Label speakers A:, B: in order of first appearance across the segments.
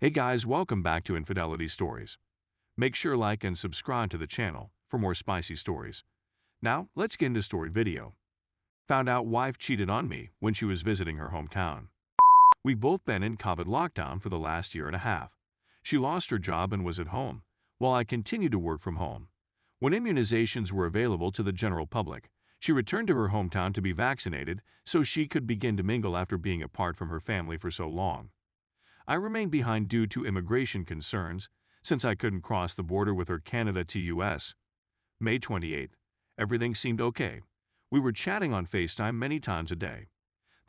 A: Hey guys, welcome back to Infidelity Stories. Make sure like and subscribe to the channel for more spicy stories. Now, let's get into story video. Found out wife cheated on me when she was visiting her hometown. We've both been in COVID lockdown for the last year and a half. She lost her job and was at home, while I continued to work from home. When immunizations were available to the general public, she returned to her hometown to be vaccinated so she could begin to mingle after being apart from her family for so long. I remained behind due to immigration concerns, since I couldn't cross the border with her Canada to US. May 28th. Everything seemed okay. We were chatting on FaceTime many times a day.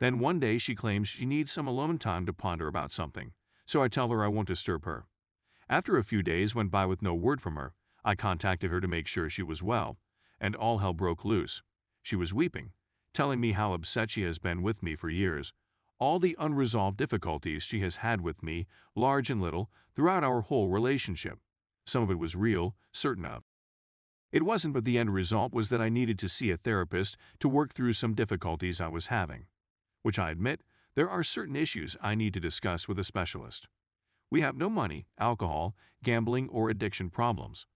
A: Then one day she claims she needs some alone time to ponder about something, so I tell her I won't disturb her. After a few days went by with no word from her, I contacted her to make sure she was well, and all hell broke loose. She was weeping, telling me how upset she has been with me for years, all the unresolved difficulties she has had with me, large and little, throughout our whole relationship. Some of it was real, certain of. It wasn't, but the end result was that I needed to see a therapist to work through some difficulties I was having. Which I admit, there are certain issues I need to discuss with a specialist. We have no money, alcohol, gambling, or addiction problems.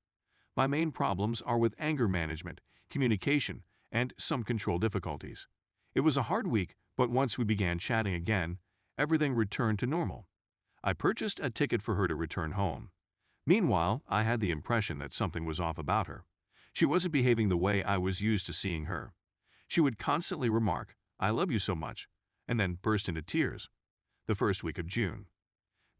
A: My main problems are with anger management, communication, and some control difficulties. It was a hard week, but once we began chatting again, everything returned to normal. I purchased a ticket for her to return home. Meanwhile, I had the impression that something was off about her. She wasn't behaving the way I was used to seeing her. She would constantly remark, "I love you so much," and then burst into tears. The first week of June.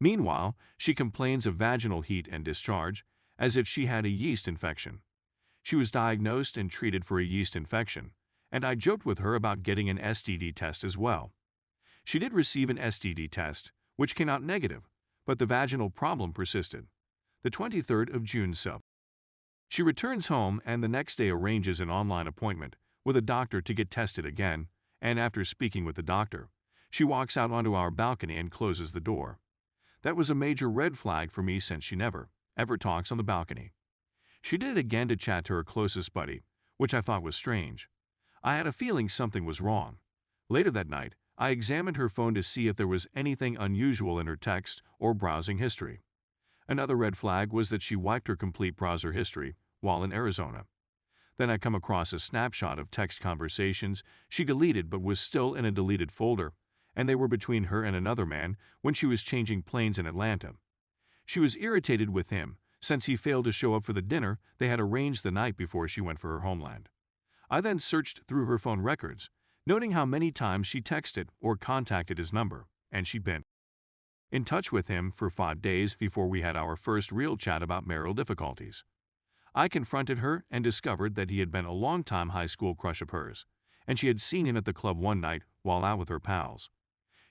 A: Meanwhile, she complains of vaginal heat and discharge, as if she had a yeast infection. She was diagnosed and treated for a yeast infection, and I joked with her about getting an STD test as well. She did receive an STD test, which came out negative, but the vaginal problem persisted. The 23rd of June sub. She returns home and the next day arranges an online appointment with a doctor to get tested again, and after speaking with the doctor, she walks out onto our balcony and closes the door. That was a major red flag for me since she never, ever talks on the balcony. She did it again to chat to her closest buddy, which I thought was strange. I had a feeling something was wrong. Later that night, I examined her phone to see if there was anything unusual in her text or browsing history. Another red flag was that she wiped her complete browser history while in Arizona. Then I come across a snapshot of text conversations she deleted but was still in a deleted folder, and they were between her and another man when she was changing planes in Atlanta. She was irritated with him since he failed to show up for the dinner they had arranged the night before she went for her homeland. I then searched through her phone records, noting how many times she texted or contacted his number, and she'd been in touch with him for 5 days before we had our first real chat about marital difficulties. I confronted her and discovered that he had been a longtime high school crush of hers, and she had seen him at the club one night while out with her pals.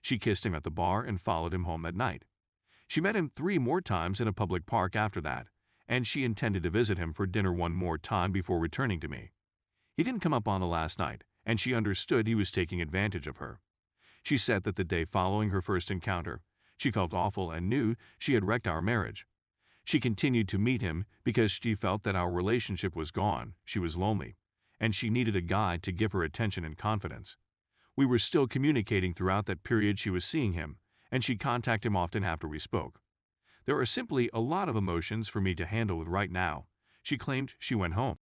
A: She kissed him at the bar and followed him home that night. She met him 3 more times in a public park after that, and she intended to visit him for dinner one more time before returning to me. He didn't come up on the last night, and she understood he was taking advantage of her. She said that the day following her first encounter, she felt awful and knew she had wrecked our marriage. She continued to meet him because she felt that our relationship was gone, she was lonely, and she needed a guy to give her attention and confidence. We were still communicating throughout that period she was seeing him, and she contacted him often after we spoke. There are simply a lot of emotions for me to handle with right now. She claimed she went home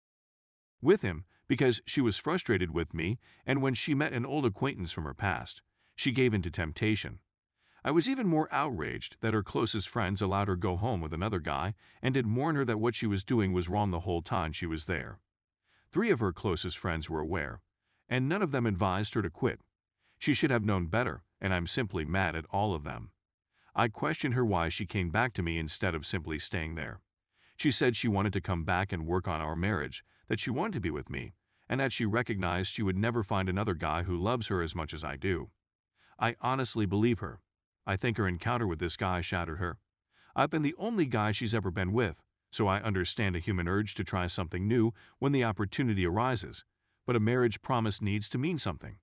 A: with him because she was frustrated with me, and when she met an old acquaintance from her past, she gave in to temptation. I was even more outraged that her closest friends allowed her go home with another guy and did warn her that what she was doing was wrong the whole time she was there. 3 of her closest friends were aware, and none of them advised her to quit. She should have known better, and I'm simply mad at all of them. I questioned her why she came back to me instead of simply staying there. She said she wanted to come back and work on our marriage, that she wanted to be with me, and that she recognized she would never find another guy who loves her as much as I do. I honestly believe her. I think her encounter with this guy shattered her. I've been the only guy she's ever been with, so I understand a human urge to try something new when the opportunity arises, but a marriage promise needs to mean something.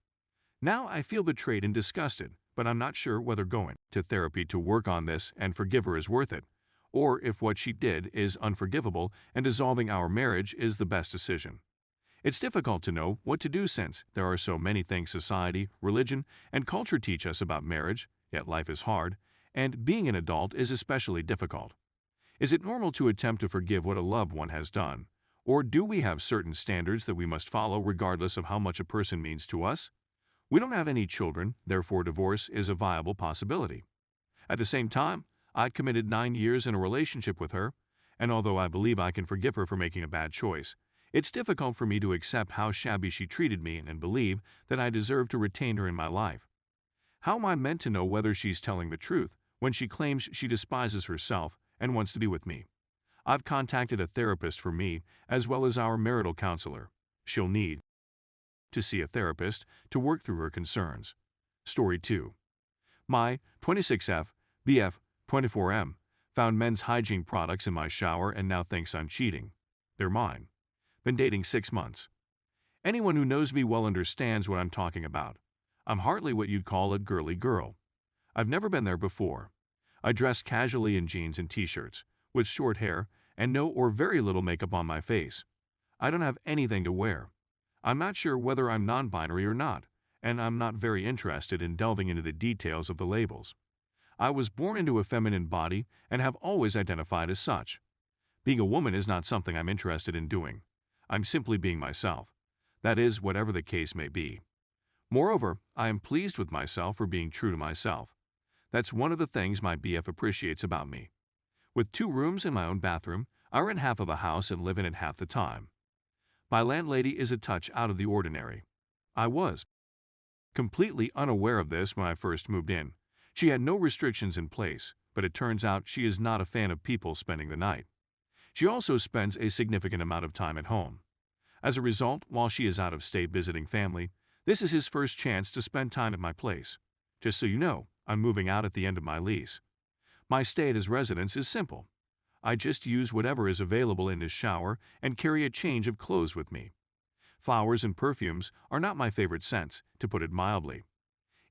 A: Now I feel betrayed and disgusted, but I'm not sure whether going to therapy to work on this and forgive her is worth it, or if what she did is unforgivable and dissolving our marriage is the best decision. It's difficult to know what to do since there are so many things society, religion, and culture teach us about marriage, yet life is hard, and being an adult is especially difficult. Is it normal to attempt to forgive what a loved one has done, or do we have certain standards that we must follow regardless of how much a person means to us? We don't have any children, therefore divorce is a viable possibility. At the same time, I committed 9 years in a relationship with her, and although I believe I can forgive her for making a bad choice, it's difficult for me to accept how shabby she treated me and believe that I deserve to retain her in my life. How am I meant to know whether she's telling the truth when she claims she despises herself and wants to be with me? I've contacted a therapist for me as well as our marital counselor. She'll need to see a therapist to work through her concerns. Story 2. My 26F, BF, 24M, found men's hygiene products in my shower and now thinks I'm cheating. They're mine. Been dating 6 months. Anyone who knows me well understands what I'm talking about. I'm hardly what you'd call a girly girl. I've never been there before. I dress casually in jeans and t-shirts, with short hair and no or very little makeup on my face. I don't have anything to wear. I'm not sure whether I'm non-binary or not, and I'm not very interested in delving into the details of the labels. I was born into a feminine body and have always identified as such. Being a woman is not something I'm interested in doing. I'm simply being myself. That is, whatever the case may be. Moreover, I am pleased with myself for being true to myself. That's one of the things my BF appreciates about me. With 2 rooms and my own bathroom, I rent half of a house and live in it half the time. My landlady is a touch out of the ordinary. I was completely unaware of this when I first moved in. She had no restrictions in place, but it turns out she is not a fan of people spending the night. She also spends a significant amount of time at home. As a result, while she is out of state visiting family, this is his first chance to spend time at my place. Just so you know, I'm moving out at the end of my lease. My stay at his residence is simple. I just use whatever is available in his shower and carry a change of clothes with me. Flowers and perfumes are not my favorite scents, to put it mildly.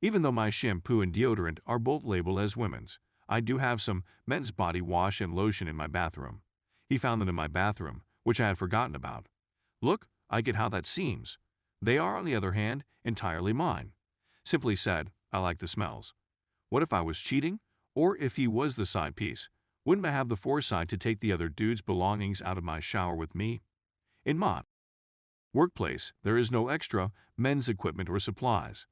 A: Even though my shampoo and deodorant are both labeled as women's, I do have some men's body wash and lotion in my bathroom. He found them in my bathroom, which I had forgotten about. Look, I get how that seems. They are, on the other hand, entirely mine. Simply said, I like the smells. What if I was cheating? Or if he was the side piece, wouldn't I have the foresight to take the other dude's belongings out of my shower with me? In my workplace, there is no extra men's equipment or supplies.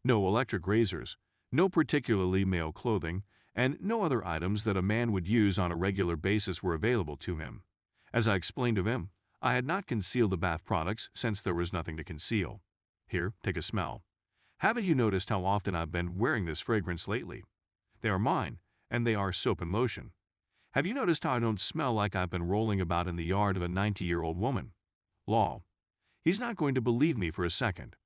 A: No electric razors, no particularly male clothing, and no other items that a man would use on a regular basis were available to him. As I explained to him, I had not concealed the bath products since there was nothing to conceal. Here, take a smell. Haven't you noticed how often I've been wearing this fragrance lately? They are mine, and they are soap and lotion. Have you noticed how I don't smell like I've been rolling about in the yard of a 90-year-old woman? Law. He's not going to believe me for a second.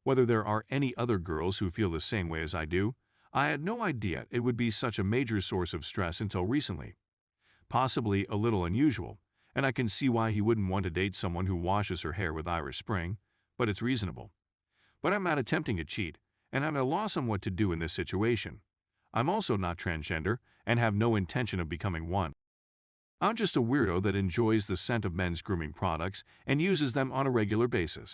A: Whether there are any other girls who feel the same way as I do, I had no idea it would be such a major source of stress until recently. Possibly a little unusual, and I can see why he wouldn't want to date someone who washes her hair with Irish Spring, but it's reasonable. But I'm not attempting to cheat, and I'm at a loss on what to do in this situation. I'm also not transgender and have no intention of becoming one. I'm just a weirdo that enjoys the scent of men's grooming products and uses them on a regular basis.